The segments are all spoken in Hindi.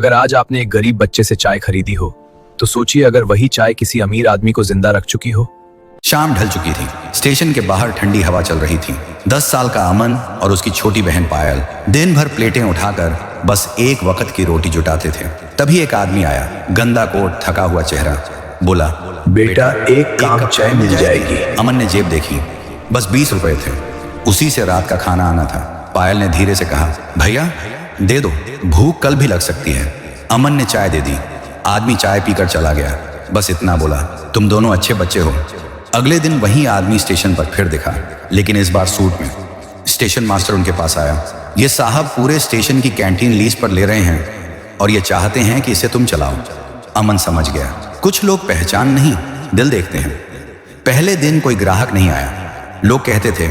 अगर आज आपने एक गरीब बच्चे से चाय खरीदी हो तो सोचिए अगर वही चाय किसी अमीर आदमी को जिंदा रख चुकी हो। शाम ढल चुकी थी। स्टेशन के बाहर ठंडी हवा चल रही थी। 10 साल का अमन और उसकी छोटी बहन पायल दिन भर प्लेटें उठाकर बस एक वक्त की रोटी जुटाते थे। तभी एक आदमी आया, गंदा कोट, थका हुआ चेहरा। बोला, बेटा एक कप चाय मिल जाएगी। अमन ने जेब देखी, बस 20 रुपए थे। उसी से रात का खाना आना था। पायल ने धीरे से कहा, भैया दे दो, भूख कल भी लग सकती है। अमन ने चाय दे दी। आदमी चाय पीकर चला गया। बस इतना बोला, तुम दोनों अच्छे बच्चे हो। अगले दिन वही आदमी स्टेशन पर फिर दिखा, लेकिन इस बार सूट में। स्टेशन मास्टर उनके पास आया। ये साहब पूरे स्टेशन की कैंटीन लीज पर ले रहे हैं और ये चाहते हैं कि इसे तुम चलाओ। अमन समझ गया, कुछ लोग पहचान नहीं दिल देखते हैं। पहले दिन कोई ग्राहक नहीं आया। लोग कहते थे,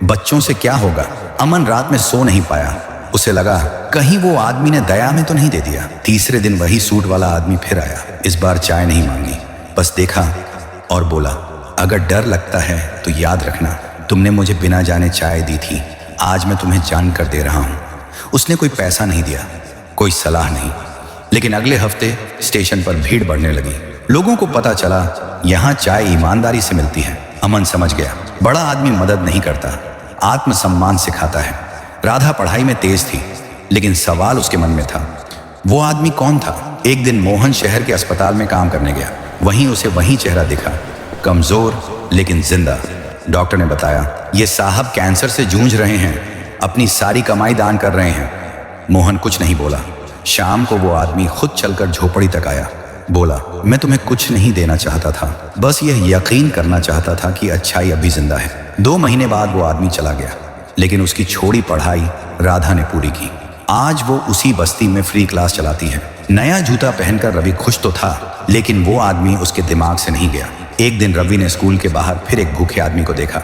बच्चों से क्या होगा। अमन रात में सो नहीं पाया। उसे लगा कहीं वो आदमी ने दया में तो नहीं दे दिया। तीसरे दिन वही सूट वाला आदमी फिर आया। इस बार चाय नहीं मांगी, बस देखा और बोला, अगर डर लगता है तो याद रखना, तुमने मुझे बिना जाने चाय दी थी, आज मैं तुम्हें जान कर दे रहा हूं। उसने कोई पैसा नहीं दिया, कोई सलाह नहीं। लेकिन अगले हफ्ते स्टेशन पर भीड़ बढ़ने लगी। लोगों को पता चला यहां चाय ईमानदारी से मिलती है। अमन समझ गया, बड़ा आदमी मदद नहीं करता, आत्मसम्मान सिखाता है। राधा पढ़ाई में तेज थी, लेकिन सवाल उसके मन में था, वो आदमी कौन था। एक दिन मोहन शहर के अस्पताल में काम करने गया। वहीं उसे वही चेहरा दिखा, कमजोर लेकिन जिंदा। डॉक्टर ने बताया, ये साहब कैंसर से जूझ रहे हैं, अपनी सारी कमाई दान कर रहे हैं। मोहन कुछ नहीं बोला। शाम को वो आदमी खुद चलकर झोपड़ी तक आया। बोला, मैं तुम्हें कुछ नहीं देना चाहता था, बस यह यकीन करना चाहता था कि अच्छाई अभी जिंदा है। 2 महीने बाद वो आदमी चला गया, लेकिन उसकी छोड़ी पढ़ाई राधा ने पूरी की। आज वो उसी बस्ती में फ्री क्लास चलाती है। नया जूता पहनकर रवि खुश तो था, लेकिन वो आदमी उसके दिमाग से नहीं गया। एक दिन रवि ने स्कूल के बाहर फिर एक भूखे आदमी को देखा।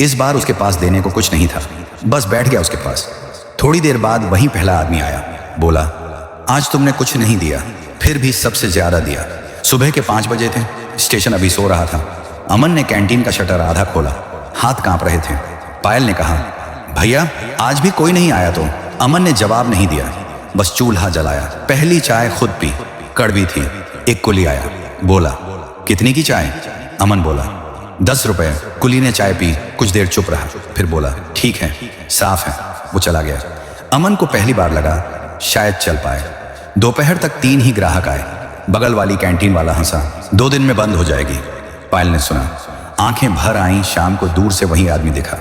इस बार उसके पास देने को कुछ नहीं था, बस बैठ गया उसके पास। थोड़ी देर बाद वही पहला आदमी आया। बोला, आज तुमने कुछ नहीं दिया, फिर भी सबसे ज्यादा दिया। सुबह के 5 बजे थे, स्टेशन अभी सो रहा था। अमन ने कैंटीन का शटर आधा खोला, हाथ कांप रहे थे। पायल ने कहा, भैया आज भी कोई नहीं आया तो। अमन ने जवाब नहीं दिया, बस चूल्हा जलाया। पहली चाय खुद पी, कड़वी थी। एक कुली आया, बोला, कितनी की चाय। अमन बोला, 10 रुपए। कुली ने चाय पी, कुछ देर चुप रहा, फिर बोला, ठीक है, साफ है। वो चला गया। अमन को पहली बार लगा शायद चल पाए। दोपहर तक 3 ही ग्राहक आए। बगल वाली कैंटीन वाला हंसा, 2 दिन में बंद हो जाएगी। पायल ने सुना, आंखें भर आईं। शाम को दूर से वही आदमी दिखा,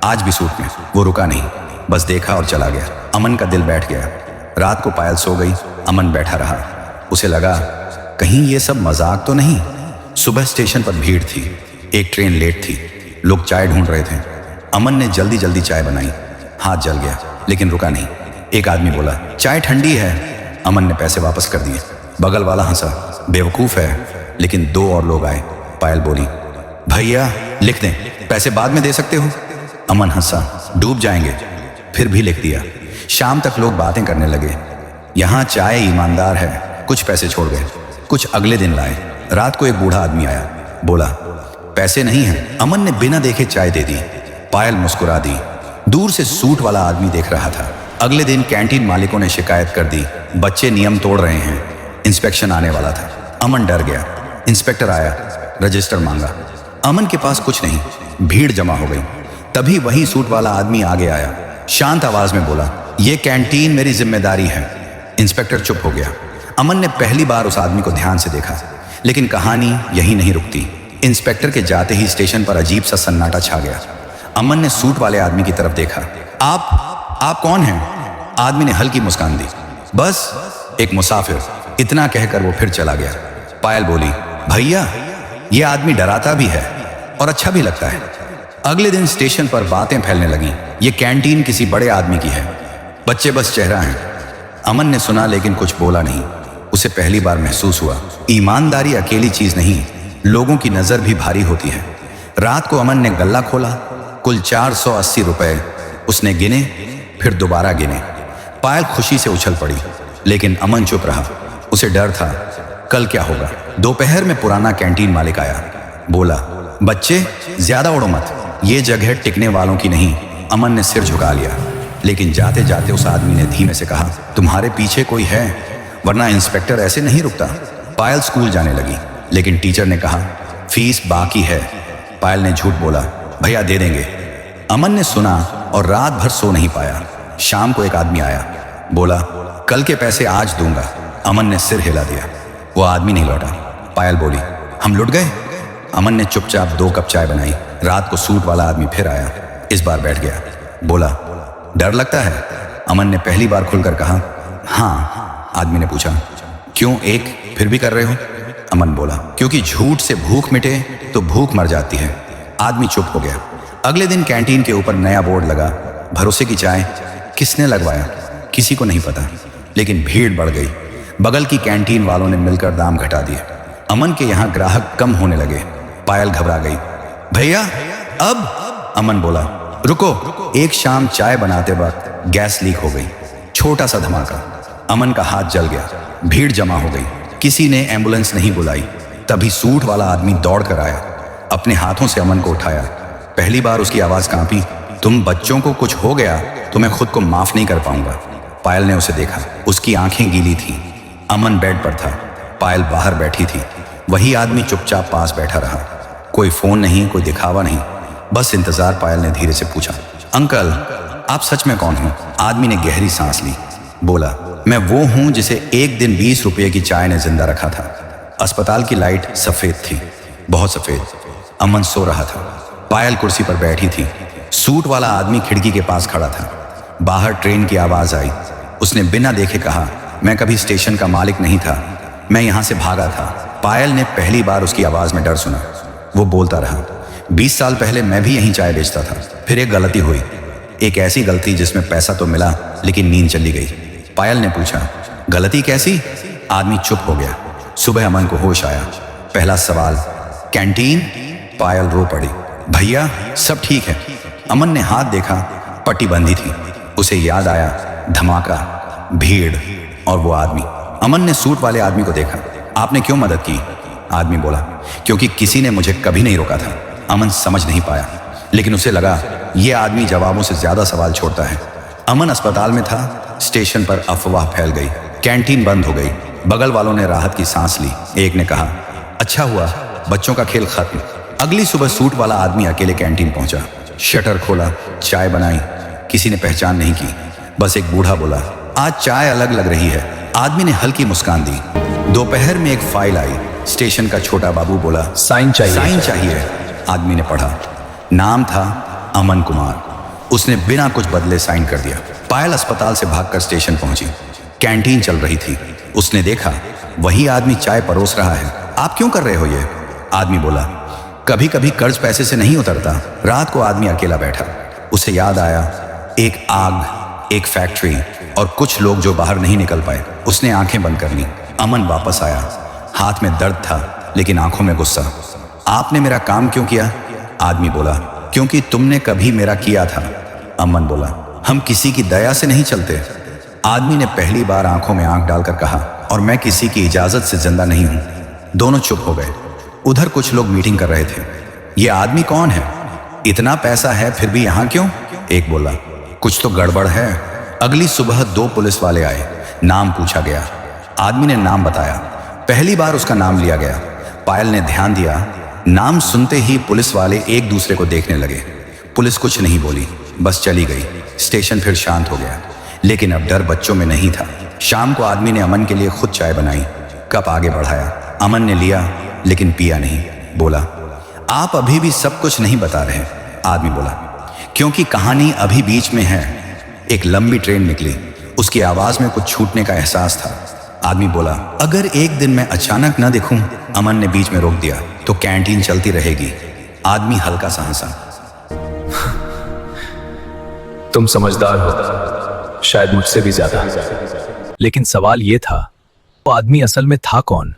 आज भी सूट में। वो रुका नहीं, बस देखा और चला गया। अमन का दिल बैठ गया। रात को पायल सो गई, अमन बैठा रहा। उसे लगा कहीं ये सब मजाक तो नहीं। सुबह स्टेशन पर भीड़ थी, एक ट्रेन लेट थी, लोग चाय ढूंढ रहे थे। अमन ने जल्दी जल्दी चाय बनाई। हाथ जल गया, लेकिन रुका नहीं। एक आदमी बोला, चाय ठंडी है। अमन ने पैसे वापस कर दिए। बगल वाला हंसा, बेवकूफ है। लेकिन 2 और लोग आए। पायल बोली, भैया लिख दें, पैसे बाद में दे सकते हो। अमन हंसा, डूब जाएंगे। फिर भी लिख दिया। शाम तक लोग बातें करने लगे, यहां चाय ईमानदार है। कुछ पैसे छोड़ गए, कुछ अगले दिन लाए। रात को एक बूढ़ा आदमी आया, बोला, पैसे नहीं हैं। अमन ने बिना देखे चाय दे दी। पायल मुस्कुरा दी। दूर से सूट वाला आदमी देख रहा था। अगले दिन कैंटीन मालिकों ने शिकायत कर दी, बच्चे नियम तोड़ रहे हैं। इंस्पेक्शन आने वाला था। अमन डर गया। इंस्पेक्टर आया, रजिस्टर मांगा। अमन के पास कुछ नहीं। भीड़ जमा हो गई। तभी वही सूट वाला आदमी आगे आया, शांत आवाज में बोला, ये कैंटीन मेरी जिम्मेदारी है। इंस्पेक्टर चुप हो गया। अमन ने पहली बार उस आदमी को ध्यान से देखा, लेकिन कहानी यही नहीं रुकती। इंस्पेक्टर के जाते ही स्टेशन पर अजीब सा सन्नाटा छा गया। अमन ने सूट वाले आदमी की तरफ देखा। आप कौन हैं? आदमी ने हल्की मुस्कान दी, बस एक मुसाफिर। इतना कहकर वो फिर चला गया। पायल बोली, भैया ये आदमी डराता भी है और अच्छा भी लगता है। अगले दिन स्टेशन पर बातें फैलने लगीं, ये कैंटीन किसी बड़े आदमी की है, बच्चे बस चेहरा हैं। अमन ने सुना लेकिन कुछ बोला नहीं। उसे पहली बार महसूस हुआ, ईमानदारी अकेली चीज नहीं, लोगों की नजर भी भारी होती है। रात को अमन ने गल्ला खोला, कुल 480 रुपए उसने गिने, फिर दोबारा गिने। पायल खुशी से उछल पड़ी, लेकिन अमन चुप रहा। उसे डर था, कल क्या होगा। दोपहर में पुराना कैंटीन मालिक आया, बोला, बच्चे ज्यादा उड़ो मत, ये जगह टिकने वालों की नहीं। अमन ने सिर झुका लिया, लेकिन जाते जाते उस आदमी ने धीमे से कहा, तुम्हारे पीछे कोई है। वरना इंस्पेक्टर ऐसे नहीं रुकता। पायल स्कूल जाने लगी, लेकिन टीचर ने कहा फीस बाकी है। पायल ने झूठ बोला, भैया दे देंगे। अमन ने सुना और रात भर सो नहीं पाया। शाम को एक आदमी आया, बोला कल के पैसे आज दूंगा। अमन ने सिर हिला दिया। वो आदमी नहीं लौटा। पायल बोली, हम लुट गए। अमन ने चुपचाप 2 कप चाय बनाई। रात को सूट वाला आदमी फिर आया। इस बार बैठ गया। बोला, डर लगता है? अमन ने पहली बार खुलकर कहा, हाँ। आदमी ने पूछा, क्यों, एक फिर भी कर रहे हो? अमन बोला, क्योंकि झूठ से भूख मिटे तो भूख मर जाती है। आदमी चुप हो गया। अगले दिन कैंटीन के ऊपर नया बोर्ड लगा, भरोसे की चाय। किसने लगवाया? किसी को नहीं पता, लेकिन भीड़ बढ़ गई। बगल की कैंटीन वालों ने मिलकर दाम घटा दिए। अमन के यहाँ ग्राहक कम होने लगे। पायल घबरा गई। भैया अब? अमन बोला, रुको। एक शाम चाय बनाते वक्त गैस लीक हो गई। छोटा सा धमाका। अमन का हाथ जल गया। भीड़ जमा हो गई। किसी ने एम्बुलेंस नहीं बुलाई। तभी सूट वाला आदमी दौड़ कर आया। अपने हाथों से अमन को उठाया। पहली बार उसकी आवाज कांपी, तुम बच्चों को कुछ हो गया तो मैं खुद को माफ नहीं कर पाऊंगा। पायल ने उसे देखा। उसकी आंखें गीली थीं। अमन बेड पर था, पायल बाहर बैठी थी। वही आदमी चुपचाप पास बैठा रहा। कोई फोन नहीं, कोई दिखावा नहीं, बस इंतजार। पायल ने धीरे से पूछा, अंकल आप सच में कौन हो? आदमी ने गहरी सांस ली। बोला, मैं वो हूं जिसे एक दिन 20 रुपये की चाय ने जिंदा रखा था। अस्पताल की लाइट सफेद थी, बहुत सफेद। अमन सो रहा था। पायल कुर्सी पर बैठी थी। सूट वाला आदमी खिड़की के पास खड़ा था। बाहर ट्रेन की आवाज आई। उसने बिना देखे कहा, मैं कभी स्टेशन का मालिक नहीं था, मैं यहां से भागा था। पायल ने पहली बार उसकी आवाज में डर सुना। वो बोलता रहा, 20 साल पहले मैं भी यहीं चाय बेचता था। फिर एक गलती हुई, एक ऐसी गलती जिसमें पैसा तो मिला लेकिन नींद चली गई। पायल ने पूछा, गलती कैसी? आदमी चुप हो गया। सुबह अमन को होश आया। पहला सवाल, कैंटीन? पायल रो पड़ी, भैया सब ठीक है। अमन ने हाथ देखा, पट्टी बंधी थी। उसे याद आया, धमाका, भीड़ और वो आदमी। अमन ने सूट वाले आदमी को देखा। आपने क्यों मदद की? आदमी बोला, क्योंकि किसी ने मुझे कभी नहीं रोका था। अमन समझ नहीं पाया, लेकिन उसे लगा ये आदमी जवाबों से ज्यादा सवाल छोड़ता है। अमन अस्पताल में था। स्टेशन पर अफवाह फैल गई। कैंटीन बंद हो गई। बगल वालों ने राहत की सांस ली। एक ने कहा, अच्छा हुआ बच्चों का खेल खत्म। अगली सुबह सूट वाला आदमी अकेले कैंटीन पहुंचा। शटर खोला, चाय बनाई। किसी ने पहचान नहीं की, बस एक बूढ़ा बोला, आज चाय अलग लग रही है। आदमी ने हल्की मुस्कान दी। दोपहर में एक फाइल आई। स्टेशन का छोटा बाबू बोला, साइन चाहिए। साइन चाहिए। आदमी ने पढ़ा। नाम था अमन कुमार। उसने बिना कुछ बदले साइन कर दिया। पायल अस्पताल से भागकर स्टेशन पहुंची। कैंटीन चल रही थी। उसने देखा वही आदमी चाय परोस रहा है। आप क्यों कर रहे हो ये? आदमी बोला, कभी कभी कर्ज पैसे से नहीं उतरता। रात को आदमी अकेला बैठा। उसे याद आया, एक आग, एक फैक्ट्री और कुछ लोग जो बाहर नहीं निकल पाए। उसने आंखें बंद कर ली। अमन वापस आया। हाथ में दर्द था लेकिन आंखों में गुस्सा। आपने मेरा काम क्यों किया? आदमी बोला, क्योंकि तुमने कभी मेरा किया था। अमन बोला, हम किसी की दया से नहीं चलते। आदमी ने पहली बार आंखों में आंख डालकर कहा, और मैं किसी की इजाजत से जिंदा नहीं हूं। दोनों चुप हो गए। उधर कुछ लोग मीटिंग कर रहे थे। ये आदमी कौन है? इतना पैसा है फिर भी यहां क्यों? एक बोला, कुछ तो गड़बड़ है। अगली सुबह 2 पुलिस वाले आए। नाम पूछा गया। आदमी ने नाम बताया। पहली बार उसका नाम लिया गया। पायल ने ध्यान दिया। नाम सुनते ही पुलिस वाले एक दूसरे को देखने लगे। पुलिस कुछ नहीं बोली, बस चली गई। स्टेशन फिर शांत हो गया, लेकिन अब डर बच्चों में नहीं था। शाम को आदमी ने अमन के लिए खुद चाय बनाई। कप आगे बढ़ाया। अमन ने लिया लेकिन पिया नहीं। बोला, आप अभी भी सब कुछ नहीं बता रहे। आदमी बोला, क्योंकि कहानी अभी बीच में है। एक लंबी ट्रेन निकली। उसकी आवाज में कुछ छूटने का एहसास था। आदमी बोला, अगर एक दिन मैं अचानक न दिखूं। अमन ने बीच में रोक दिया, तो कैंटीन चलती रहेगी। आदमी हल्का सा हंसा। तुम समझदार हो, शायद मुझसे भी ज्यादा। लेकिन सवाल ये था, वो आदमी असल में था कौन?